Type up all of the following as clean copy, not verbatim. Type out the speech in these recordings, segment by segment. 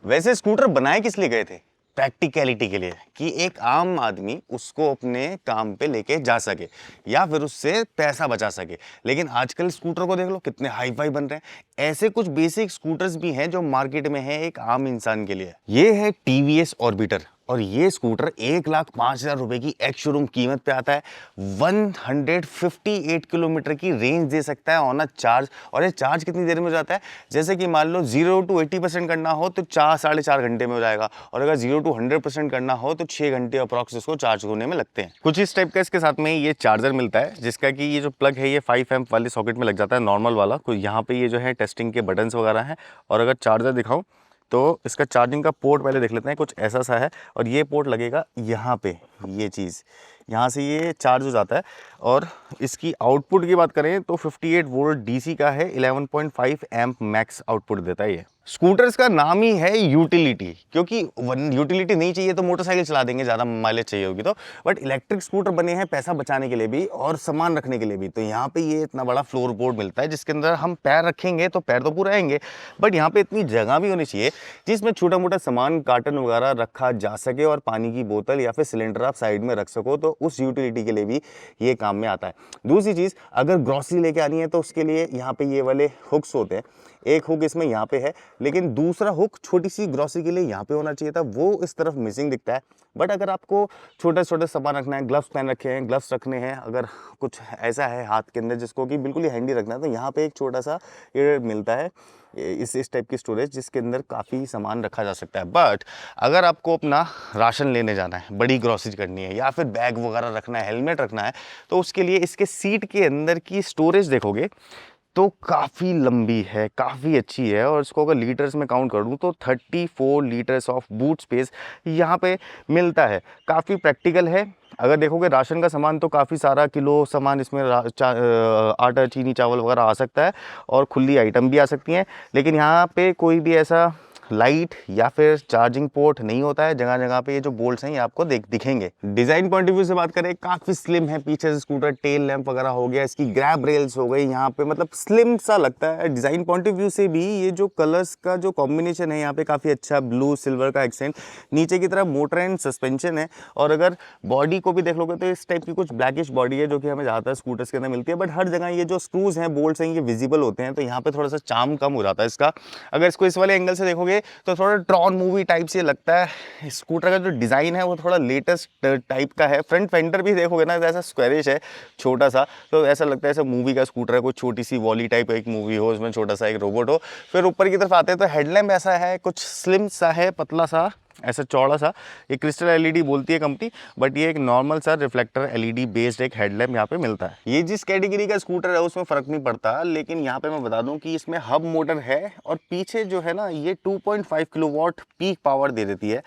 वैसे स्कूटर बनाए किस लिए गए थे? प्रैक्टिकलिटी के लिए, कि एक आम आदमी उसको अपने काम पे लेके जा सके या फिर उससे पैसा बचा सके। लेकिन आजकल स्कूटर को देख लो कितने हाई फाई बन रहे हैं। ऐसे कुछ बेसिक स्कूटर्स भी हैं जो मार्केट में है एक आम इंसान के लिए। ये है टीवीएस ऑर्बिटर और ये स्कूटर 1,05,000 रुपए की एक्स शोरूम कीमत पे आता है। 158 किलोमीटर की रेंज दे सकता है ऑन अ चार्ज। और ये चार्ज कितनी देर में हो जाता है? जैसे कि मान लो 0 to 80% करना हो तो 4-4.5 घंटे में हो जाएगा, और अगर 0 to 100% करना हो तो 6 घंटे अप्रॉक्स इसको चार्ज होने में लगते हैं। कुछ इस टाइप का इसके साथ में ये चार्जर मिलता है, जिसका कि ये जो प्लग है ये 5 एम्प वाले सॉकेट में लग जाता है, नॉर्मल वाला। तो यहाँ पे ये जो है टेस्टिंग के बटन्स वगैरह हैं। और अगर चार्जर दिखाऊं तो इसका चार्जिंग का पोर्ट पहले देख लेते हैं, कुछ ऐसा सा है। और ये पोर्ट लगेगा यहाँ पे, ये चीज़ यहाँ से ये चार्ज हो जाता है। और इसकी आउटपुट की बात करें तो 58 वोल्ट डीसी का है, 11.5 एम्प मैक्स आउटपुट देता है ये। स्कूटर्स का नाम ही है यूटिलिटी, क्योंकि यूटिलिटी नहीं चाहिए तो मोटरसाइकिल चला देंगे, ज़्यादा माइलेज चाहिए होगी तो। बट इलेक्ट्रिक स्कूटर बने हैं पैसा बचाने के लिए भी और सामान रखने के लिए भी। तो यहाँ पे ये इतना बड़ा फ्लोर बोर्ड मिलता है जिसके अंदर हम पैर रखेंगे तो पैर तो पूरे आएंगे, बट यहाँ पे इतनी जगह भी होनी चाहिए जिसमें छोटा मोटा सामान कार्टन वगैरह रखा जा सके, और पानी की बोतल या फिर सिलेंडर आप साइड में रख सको। तो उस यूटिलिटी के लिए भी ये काम में आता है। दूसरी चीज़, अगर ग्रॉसरी लेके आनी है तो उसके लिए यहाँ पे ये वाले हुक्स होते हैं। एक हुक इसमें यहाँ पे है, लेकिन दूसरा हुक छोटी सी ग्रॉसरी के लिए यहाँ पे होना चाहिए था, वो इस तरफ मिसिंग दिखता है। बट अगर आपको छोटे छोटे सामान रखना है, ग्लव्स पहन रखे हैं, ग्लव्स रखने हैं, अगर कुछ ऐसा है हाथ के अंदर जिसको कि बिल्कुल ही हैंडी रखना है, तो यहाँ पे एक छोटा सा ये मिलता है इस टाइप की स्टोरेज, जिसके अंदर काफ़ी सामान रखा जा सकता है। बट अगर आपको अपना राशन लेने जाना है, बड़ी ग्रॉसरी करनी है, या फिर बैग वगैरह रखना है, हेलमेट रखना है, तो उसके लिए इसके सीट के अंदर की स्टोरेज देखोगे तो काफ़ी लंबी है, काफ़ी अच्छी है। और इसको अगर लीटर्स में काउंट कर दूँ तो 34 लीटर्स ऑफ बूट स्पेस यहाँ पे मिलता है। काफ़ी प्रैक्टिकल है। अगर देखोगे राशन का सामान तो काफ़ी सारा किलो सामान इसमें आटा, चीनी, चावल वगैरह आ सकता है, और खुली आइटम भी आ सकती हैं। लेकिन यहाँ पे कोई भी ऐसा लाइट या फिर चार्जिंग पोर्ट नहीं होता है। जगह जगह पे ये जो बोल्ट्स हैं ये आपको दिखेंगे। डिज़ाइन पॉइंट ऑफ व्यू से बात करें, काफ़ी स्लिम है। पीछे से स्कूटर टेल लैंप वगैरह हो गया, इसकी ग्रैब रेल्स हो गई यहाँ पे, मतलब स्लिम सा लगता है। डिज़ाइन पॉइंट ऑफ व्यू से भी ये जो कलर्स का जो कॉम्बिनेशन है यहाँ पे काफ़ी अच्छा, ब्लू सिल्वर का एक्सेंट। नीचे की तरफ मोटर एंड सस्पेंशन है। और अगर बॉडी को भी देख लोगे तो इस टाइप की कुछ ब्लैकिश बॉडी है, जो कि हमें ज़्यादातर स्कूटर्स के अंदर मिलती है। बट हर जगह ये जो स्क्रूज हैं, बोल्ट्स हैं, ये विजिबल होते हैं, तो यहाँ पे थोड़ा सा चार्म कम हो जाता है इसका। अगर इसको इस वाले एंगल से देखोगे तो थोड़ा ट्रॉन मूवी टाइप से लगता है। स्कूटर का जो डिज़ाइन है वो थोड़ा लेटेस्ट टाइप का है। फ्रंट फेंडर भी देखोगे ना, ऐसा स्क्वायरिश है छोटा सा, तो ऐसा लगता है ऐसा मूवी का स्कूटर है, कोई छोटी सी वॉली टाइप एक मूवी हो, उसमें छोटा सा एक रोबोट हो। फिर ऊपर की तरफ आते हैं तो हेडलैम्प ऐसा है, कुछ स्लिम सा है, पतला सा, ऐसा चौड़ा सा। ये क्रिस्टल एलईडी बोलती है कंपनी, बट ये एक नॉर्मल सा रिफ्लेक्टर एलईडी बेस्ड एक हेडलैम्प यहाँ पे मिलता है। ये जिस कैटेगरी का स्कूटर है उसमें फ़र्क नहीं पड़ता, लेकिन यहाँ पे मैं बता दूं कि इसमें हब मोटर है, और पीछे जो है ना ये 2.5 किलोवाट पीक पावर दे देती है।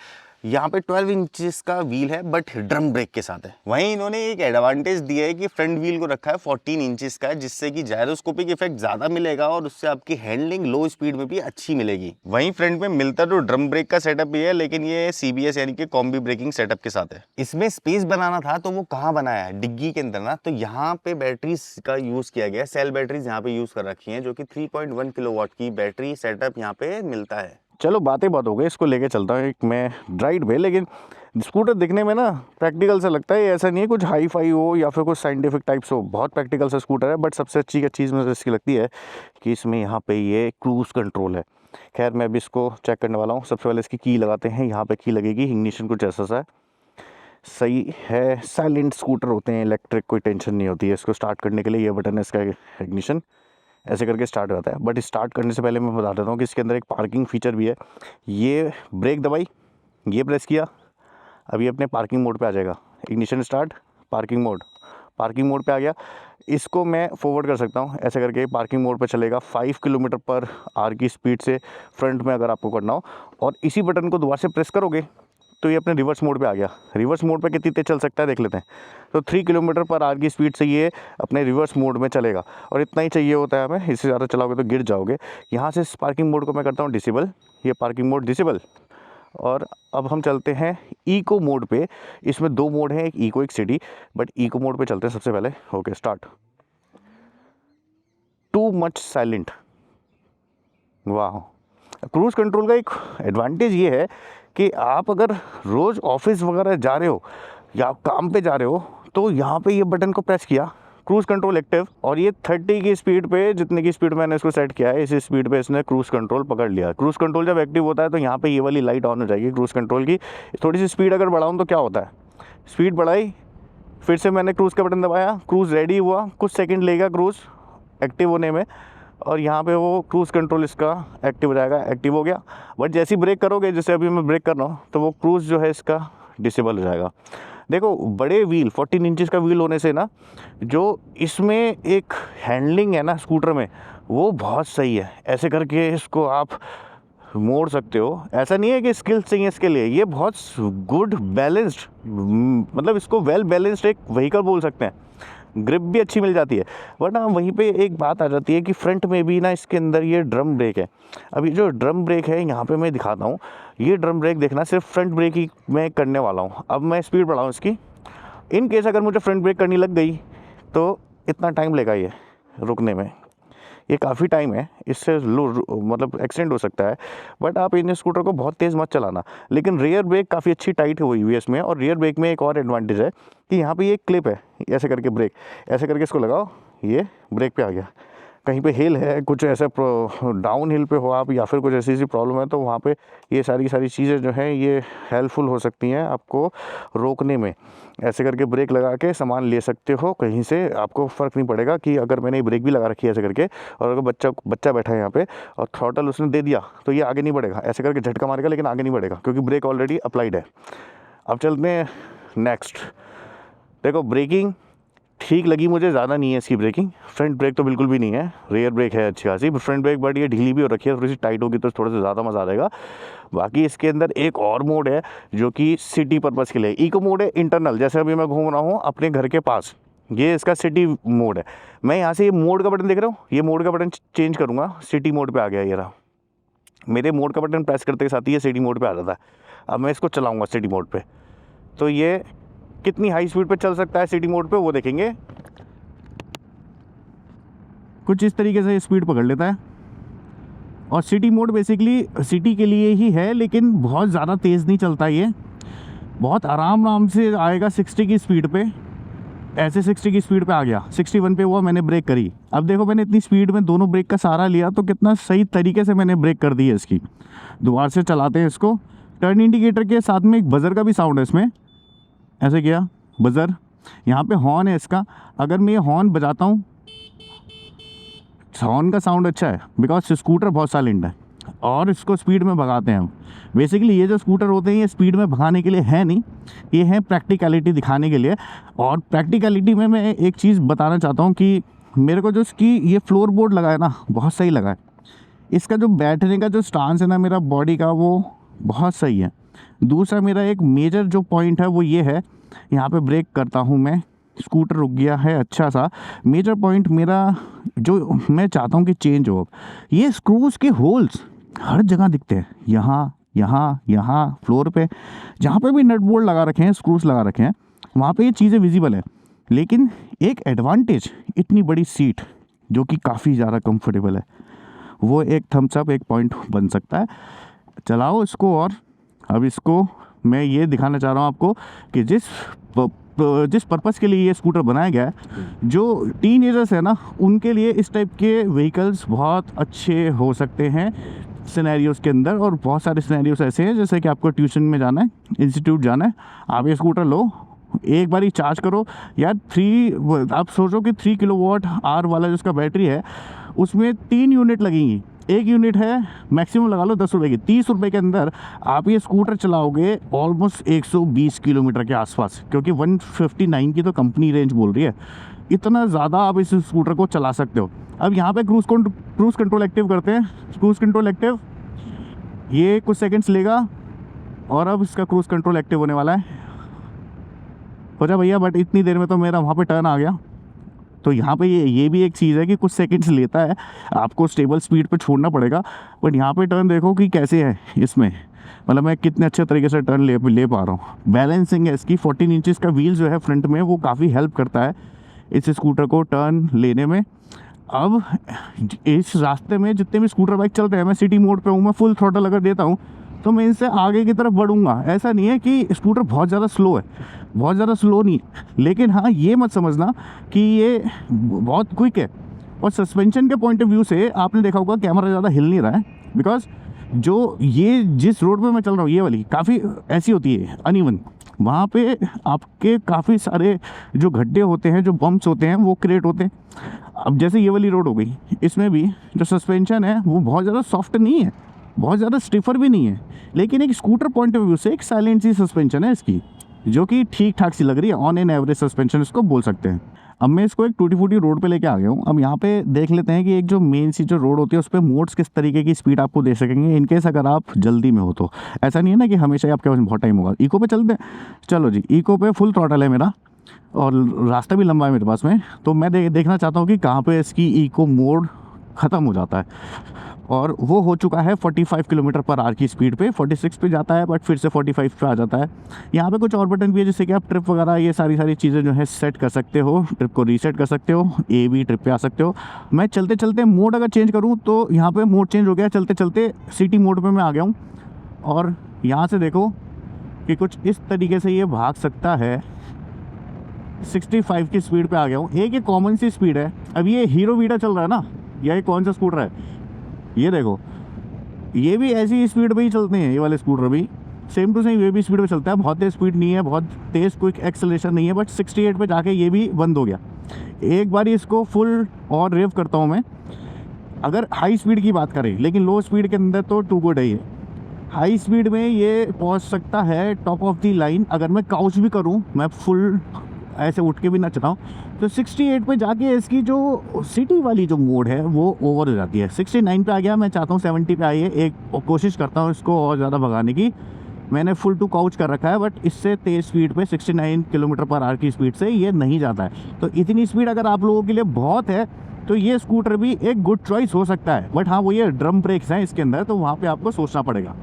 यहाँ पे 12 इंचेस का व्हील है, बट ड्रम ब्रेक के साथ है। वहीं इन्होंने एक एडवांटेज दिया है कि फ्रंट व्हील को रखा है 14 इंचेस का, जिससे कि जायरोस्कोपिक इफेक्ट ज़्यादा मिलेगा, और उससे आपकी हैंडलिंग लो स्पीड में भी अच्छी मिलेगी। वहीं फ्रंट में मिलता तो ड्रम ब्रेक का सेटअप भी है, लेकिन ये सीबीएस यानी कि कॉम्बी ब्रेकिंग सेटअप के साथ है। इसमें स्पेस बनाना था तो वो कहाँ बनाया है, डिग्गी के अंदर ना। तो यहाँ पे बैटरीज का यूज़ किया गया, सेल बैटरीज यहाँ पे यूज़ कर रखी हैं, जो कि 3.1 किलोवाट की बैटरी सेटअप यहाँ पे मिलता है। चलो बातें बात हो गई, इसको लेके चलता हूँ एक मैं राइड पे। लेकिन स्कूटर दिखने में ना प्रैक्टिकल सा लगता है, ऐसा नहीं है कुछ हाई फाई हो या फिर कुछ साइंटिफिक टाइप्स हो, बहुत प्रैक्टिकल सा स्कूटर है। बट सबसे अच्छी चीज़ मुझे इसकी लगती है कि इसमें यहाँ पे ये क्रूज़ कंट्रोल है। खैर मैं अभी इसको चेक करने वाला हूँ। सबसे पहले इसकी की लगाते हैं। यहाँ पे की लगेगी, इग्निशन कुछ ऐसा सा है, सही है। साइलेंट स्कूटर होते हैं इलेक्ट्रिक, कोई टेंशन नहीं होती है। इसको स्टार्ट करने के लिए ये बटन है, इसका इग्निशन ऐसे करके स्टार्ट होता है। बट स्टार्ट करने से पहले मैं बता देता हूँ कि इसके अंदर एक पार्किंग फीचर भी है। ये ब्रेक दबाई, ये प्रेस किया, अभी अपने पार्किंग मोड पे आ जाएगा। Ignition start, parking mode, parking mode पे आ गया। इसको मैं फॉरवर्ड कर सकता हूँ, ऐसे करके पार्किंग मोड पे चलेगा 5 किलोमीटर पर आवर की स्पीड से फ्रंट में अगर आपको करना हो। और इसी बटन को दोबारा से प्रेस करोगे तो ये अपने रिवर्स मोड पे आ गया। रिवर्स मोड पे कितनी तेज चल सकता है देख लेते हैं। तो 3 किलोमीटर पर आवर की स्पीड से ये अपने रिवर्स मोड में चलेगा, और इतना ही चाहिए होता है हमें, इससे ज़्यादा चलाओगे तो गिर जाओगे। यहाँ से इस पार्किंग मोड को मैं करता हूँ डिसेबल, ये पार्किंग मोड डिसेबल। और अब हम चलते हैं इको मोड पे। इसमें 2 मोड हैं, एक इको एक सिटी, बट इको मोड पे चलते हैं सबसे पहले। Okay start. Too much silent, वाह, क्रूज़ कंट्रोल का एक एडवांटेज ये है कि आप अगर रोज़ ऑफिस वगैरह जा रहे हो या आप काम पे जा रहे हो तो यहाँ पे ये बटन को प्रेस किया, क्रूज़ कंट्रोल एक्टिव, और ये 30 की स्पीड पे, जितने की स्पीड मैंने इसको सेट किया है, इसी स्पीड पे इसने क्रूज़ कंट्रोल पकड़ लिया। क्रूज़ कंट्रोल जब एक्टिव होता है तो यहाँ पे ये वाली लाइट ऑन हो जाएगी क्रूज़ कंट्रोल की। थोड़ी सी स्पीड अगर बढ़ाऊँ तो क्या होता है, स्पीड बढ़ाई, फिर से मैंने क्रूज़ का बटन दबाया, क्रूज़ रेडी हुआ, कुछ सेकंड लेगा क्रूज़ एक्टिव होने में, और यहाँ पे वो क्रूज़ कंट्रोल इसका एक्टिव हो जाएगा, एक्टिव हो गया। बट जैसे ही ब्रेक करोगे, जैसे अभी मैं ब्रेक कर रहा हूँ, तो वो क्रूज़ जो है इसका डिसेबल हो जाएगा। देखो बड़े व्हील 14 इंचज़ का व्हील होने से ना, जो इसमें एक हैंडलिंग है ना स्कूटर में, वो बहुत सही है। ऐसे करके इसको आप मोड़ सकते हो, ऐसा नहीं है कि स्किल्स चाहिए इसके लिए, ये बहुत गुड बैलेंस्ड, मतलब इसको वेल बैलेंस्ड एक व्हीकल बोल सकते हैं। ग्रिप भी अच्छी मिल जाती है। बट ना वहीं पे एक बात आ जाती है कि फ्रंट में भी ना इसके अंदर ये ड्रम ब्रेक है। अभी जो ड्रम ब्रेक है यहाँ पे मैं दिखाता हूँ, ये ड्रम ब्रेक देखना, सिर्फ फ्रंट ब्रेक ही मैं करने वाला हूँ। अब मैं स्पीड बढ़ाऊँ इसकी, इन केस अगर मुझे फ्रंट ब्रेक करनी लग गई तो इतना टाइम लेगा ये रुकने में, ये काफ़ी टाइम है, इससे मतलब एक्सीडेंट हो सकता है। बट आप इन स्कूटर को बहुत तेज़ मत चलाना। लेकिन रियर ब्रेक काफ़ी अच्छी टाइट हुई हुई है इसमें, और रियर ब्रेक में एक और एडवांटेज है कि यहाँ पे ये क्लिप है, ऐसे करके ब्रेक, ऐसे करके इसको लगाओ, ये ब्रेक पे आ गया। कहीं पे हिल है, कुछ ऐसा डाउन हिल पे हो आप, या फिर कुछ ऐसी प्रॉब्लम है, तो वहाँ पे ये सारी चीज़ें जो हैं ये हेल्पफुल हो सकती हैं आपको रोकने में। ऐसे करके ब्रेक लगा के सामान ले सकते हो कहीं से, आपको फ़र्क नहीं पड़ेगा कि अगर मैंने ब्रेक भी लगा रखी है ऐसे करके, और अगर बच्चा बैठा है यहाँ पे और थ्रॉटल उसने दे दिया तो ये आगे नहीं बढ़ेगा, ऐसे करके झटका मारेगा लेकिन आगे नहीं बढ़ेगा, क्योंकि ब्रेक ऑलरेडी अप्लाइड है। अब चलते हैं नेक्स्ट। देखो ब्रेकिंग ठीक लगी मुझे, ज़्यादा नहीं है इसकी ब्रेकिंग। फ्रंट ब्रेक तो बिल्कुल भी नहीं है, रियर ब्रेक है अच्छी खासी, फ्रंट ब्रेक बट ये ढीली भी हो रखी है, थोड़ी सी टाइट होगी तो थोड़ा सा ज़्यादा मज़ा आ जाएगा। बाकी इसके अंदर एक और मोड है जो कि सिटी पर्पज़ के लिए, इको मोड है इंटरनल, जैसे अभी मैं घूम रहा हूँ अपने घर के पास, ये इसका सिटी मोड है। मैं यहाँ से ये मोड का बटन देख रहा हूँ, ये मोड का बटन चेंज करूँगा, सिटी मोड पर आ गया ये रहा। मेरे मोड का बटन प्रेस करते के साथ ही ये सिटी मोड पर आ जाता है। अब मैं इसको चलाऊँगा सिटी मोड पर, तो ये कितनी हाई स्पीड पे चल सकता है सिटी मोड पे वो देखेंगे। कुछ इस तरीके से स्पीड पकड़ लेता है, और सिटी मोड बेसिकली सिटी के लिए ही है, लेकिन बहुत ज़्यादा तेज़ नहीं चलता, ये बहुत आराम से आएगा 60 की स्पीड पे। ऐसे 60 की स्पीड पे आ गया, 61 पे हुआ, मैंने ब्रेक करी। अब देखो मैंने इतनी स्पीड में दोनों ब्रेक का सहारा लिया तो कितना सही तरीके से मैंने ब्रेक कर दी है इसकी। दोबारा से चलाते हैं इसको। टर्न इंडिकेटर के साथ में एक बज़र का भी साउंड है इसमें, ऐसे किया बज़र। यहाँ पे हॉर्न है इसका, अगर मैं ये हॉर्न बजाता हूँ, हॉर्न का साउंड अच्छा है बिकॉज स्कूटर बहुत साइलेंट है, और इसको स्पीड में भगाते हैं हम। बेसिकली ये जो स्कूटर होते हैं ये स्पीड में भगाने के लिए है नहीं, ये है प्रैक्टिकलिटी दिखाने के लिए। और प्रैक्टिकलिटी में मैं एक चीज़ बताना चाहता हूँ कि मेरे को जो इसकी ये फ्लोर बोर्ड लगा है ना, बहुत सही लगा है। इसका जो बैठने का जो स्टांस है ना मेरा बॉडी का, वो बहुत सही है। दूसरा मेरा एक मेजर जो पॉइंट है वो ये है, यहाँ पे ब्रेक करता हूँ मैं, स्कूटर रुक गया है अच्छा सा। मेजर पॉइंट मेरा जो मैं चाहता हूँ कि चेंज हो, ये स्क्रूज़ के होल्स हर जगह दिखते हैं, यहाँ फ्लोर पे, जहाँ पे भी नट बोल्ट लगा रखे हैं, स्क्रूज़ लगा रखे हैं, वहाँ पे ये चीज़ें विजिबल है। लेकिन एक एडवांटेज, इतनी बड़ी सीट जो कि काफ़ी ज़्यादा कंफर्टेबल है, वो एक थम्स अप, एक पॉइंट बन सकता है। चलाओ इसको। और अब इसको मैं ये दिखाना चाह रहा हूँ आपको कि जिस पर्पज़ के लिए ये स्कूटर बनाया गया है, जो टीनेजर्स है ना, उनके लिए इस टाइप के व्हीकल्स बहुत अच्छे हो सकते हैं सिनेरियोज़ के अंदर। और बहुत सारे सिनेरियोज़ ऐसे हैं, जैसे कि आपको ट्यूशन में जाना है, इंस्टीट्यूट जाना है, आप ये स्कूटर लो, एक बार ही चार्ज करो यार। आप सोचो कि 3 किलोवाट आवर वाला जो उसका बैटरी है, उसमें 3 यूनिट लगेंगी। एक यूनिट है मैक्सिमम लगा लो 10 रुपये की, 30 रुपये के अंदर आप ये स्कूटर चलाओगे ऑलमोस्ट 120 किलोमीटर के आसपास, क्योंकि 159 की तो कंपनी रेंज बोल रही है। इतना ज़्यादा आप इस स्कूटर को चला सकते हो। अब यहाँ पे क्रूज़ कंट्रोल एक्टिव करते हैं। क्रूज़ कंट्रोल एक्टिव, ये कुछ सेकंड्स लेगा और अब इसका क्रूज़ कंट्रोल एक्टिव होने वाला है। हो जा भैया, बट इतनी देर में तो मेरा वहाँ पे टर्न आ गया। तो यहाँ पे ये भी एक चीज़ है कि कुछ सेकंड्स लेता है, आपको स्टेबल स्पीड पे छोड़ना पड़ेगा। बट यहाँ पे टर्न देखो कि कैसे है इसमें, मतलब मैं कितने अच्छे तरीके से टर्न ले पा रहा हूँ। बैलेंसिंग है इसकी, 14 इंचज़ का व्हील जो है फ्रंट में, वो काफ़ी हेल्प करता है इस स्कूटर को टर्न लेने में। अब इस रास्ते में जितने भी स्कूटर बाइक चलते हैं, मैं सिटी मोड पे हूँ, मैं फुल थ्रॉटल अगर देता हूँ तो मैं इनसे आगे की तरफ बढ़ूंगा। ऐसा नहीं है कि स्कूटर बहुत ज़्यादा स्लो है, बहुत ज़्यादा स्लो नहीं है, लेकिन हाँ ये मत समझना कि ये बहुत क्विक है। और सस्पेंशन के पॉइंट ऑफ व्यू से आपने देखा होगा कैमरा ज़्यादा हिल नहीं रहा है, बिकॉज जो ये जिस रोड पे मैं चल रहा हूँ ये वाली काफ़ी ऐसी होती है अनइवन, वहाँ पे आपके काफ़ी सारे जो गड्ढे होते हैं, जो बम्प्स होते हैं वो क्रिएट होते हैं। अब जैसे ये वाली रोड हो गई, इसमें भी जो सस्पेंशन है वो बहुत ज़्यादा सॉफ्ट नहीं है, बहुत ज़्यादा स्टिफर भी नहीं है, लेकिन एक स्कूटर पॉइंट ऑफ व्यू से एक साइलेंट सी सस्पेंशन है इसकी, जो कि ठीक ठाक सी लग रही है। ऑन एन एवरेज सस्पेंशन इसको बोल सकते हैं। अब मैं इसको एक टूटी फूटी रोड पे लेके आ गया हूँ। अब यहाँ पे देख लेते हैं कि एक जो मेन सी जो रोड होती है उस पर मोड्स किस तरीके की स्पीड आपको दे सकेंगे, इनकेस अगर आप जल्दी में हो तो। ऐसा नहीं है ना कि हमेशा ही आपके पास बहुत टाइम होगा। इको पे चलते हैं, चलो जी। इको पे फुल थ्रॉटल है मेरा और रास्ता भी लंबा है मेरे पास में, तो मैं देखना चाहता हूँ कि कहाँ पे इसकी इको मोड ख़त्म हो जाता है। और वो हो चुका है 45 किलोमीटर पर आवर की स्पीड पे, 46 पे जाता है बट फिर से 45 पे आ जाता है। यहाँ पे कुछ और बटन भी है जिससे कि आप ट्रिप वगैरह ये सारी चीज़ें जो है सेट कर सकते हो, ट्रिप को रीसेट कर सकते हो, AB ट्रिप पे आ सकते हो। मैं चलते चलते मोड अगर चेंज करूँ तो यहाँ पे मोड चेंज हो गया, चलते चलते सिटी मोड पे मैं आ गया हूँ। और यहाँ से देखो कि कुछ इस तरीके से ये भाग सकता है, 65 की स्पीड पे आ गया हूँ। एक ये कॉमन सी स्पीड है। अब ये हीरो वीडा चल रहा है ना, या ये कौन सा स्कूटर है, ये देखो, ये भी ऐसी स्पीड पे ही चलते हैं, ये वाले स्कूटर भी सेम टू सेम ये भी स्पीड पे चलता है। बहुत तेज़ स्पीड नहीं है, बहुत तेज़ क्विक एक्सेलरेशन नहीं है, बट 68 पे जाके ये भी बंद हो गया। एक बार इसको फुल और रेव करता हूँ मैं, अगर हाई स्पीड की बात करें, लेकिन लो स्पीड के अंदर तो टू गुड है ये। हाई स्पीड में ये पहुँच सकता है टॉप ऑफ दी लाइन। अगर मैं काउच भी करूँ, मैं फुल ऐसे उठ के भी ना चलाऊँ, तो 68 पे जाके इसकी जो सिटी वाली जो मोड है वो ओवर हो जाती है। 69 पे आ गया, मैं चाहता हूँ 70 पे आइए, एक कोशिश करता हूँ इसको और ज़्यादा भगाने की। मैंने फुल टू काउच कर रखा है, बट इससे तेज़ स्पीड पे 69 किलोमीटर पर आवर की स्पीड से ये नहीं जाता है। तो इतनी स्पीड अगर आप लोगों के लिए बहुत है तो ये स्कूटर भी एक गुड चॉइस हो सकता है। बट हाँ, वो ये ड्रम ब्रेक्स हैं इसके अंदर, तो वहाँ पर आपको सोचना पड़ेगा।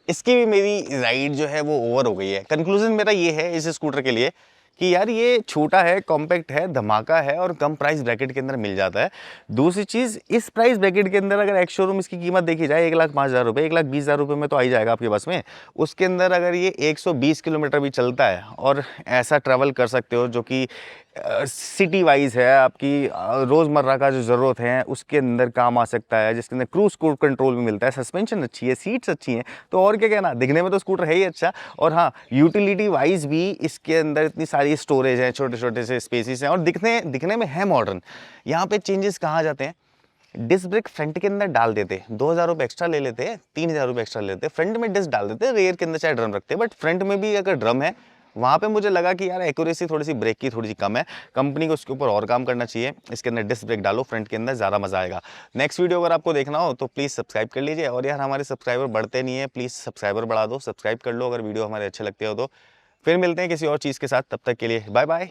इसकी भी मेरी राइड जो है वो ओवर हो गई है। कंक्लूजन मेरा ये है इस स्कूटर के लिए कि यार ये छोटा है, कॉम्पैक्ट है, धमाका है और कम प्राइस ब्रैकेट के अंदर मिल जाता है। दूसरी चीज़, इस प्राइस ब्रैकेट के अंदर अगर एक्स शोरूम इसकी कीमत देखी जाए 1,05,000 रुपये, 1,20,000 रुपये में तो आ ही जाएगा आपके पास में। उसके अंदर अगर ये 120 किलोमीटर भी चलता है और ऐसा ट्रैवल कर सकते हो जो कि सिटी वाइज है, आपकी रोज़मर्रा का जो ज़रूरत है उसके अंदर काम आ सकता है, जिसके अंदर क्रूज कंट्रोल भी मिलता है, सस्पेंशन अच्छी है, सीट्स अच्छी हैं, तो और क्या कहना। दिखने में तो स्कूटर है ही अच्छा, और हाँ यूटिलिटी वाइज भी इसके अंदर इतनी सारी स्टोरेज है, छोटे छोटे से स्पेसिस हैं और दिखने में है मॉडर्न। यहाँ पे चेंजेस कहाँ जाते हैं, डिस्क ब्रेक फ्रंट के अंदर डाल देते, 2,000 रुपये एक्स्ट्रा ले लेते हैं, 3,000 रुपये एक्स्ट्रा ले लेते हैं, फ्रंट में डिस्क डाल देते हैं, रेयर के अंदर चाहे ड्रम रखते हैं, बट फ्रंट में भी अगर ड्रम है वहाँ पे मुझे लगा कि यार एक्यूरेसी थोड़ी सी ब्रेक की थोड़ी सी कम है, कंपनी को उसके ऊपर और काम करना चाहिए। इसके अंदर डिस्क ब्रेक डालो फ्रंट के अंदर, ज़्यादा मज़ा आएगा। नेक्स्ट वीडियो अगर आपको देखना हो तो प्लीज़ सब्सक्राइब कर लीजिए, और यार हमारे सब्सक्राइबर बढ़ते नहीं है, प्लीज़ सब्सक्राइबर बढ़ा दो, सब्सक्राइब कर लो अगर वीडियो हमारे अच्छे लगते हो तो। फिर मिलते हैं किसी और चीज़ के साथ, तब तक के लिए बाय बाय।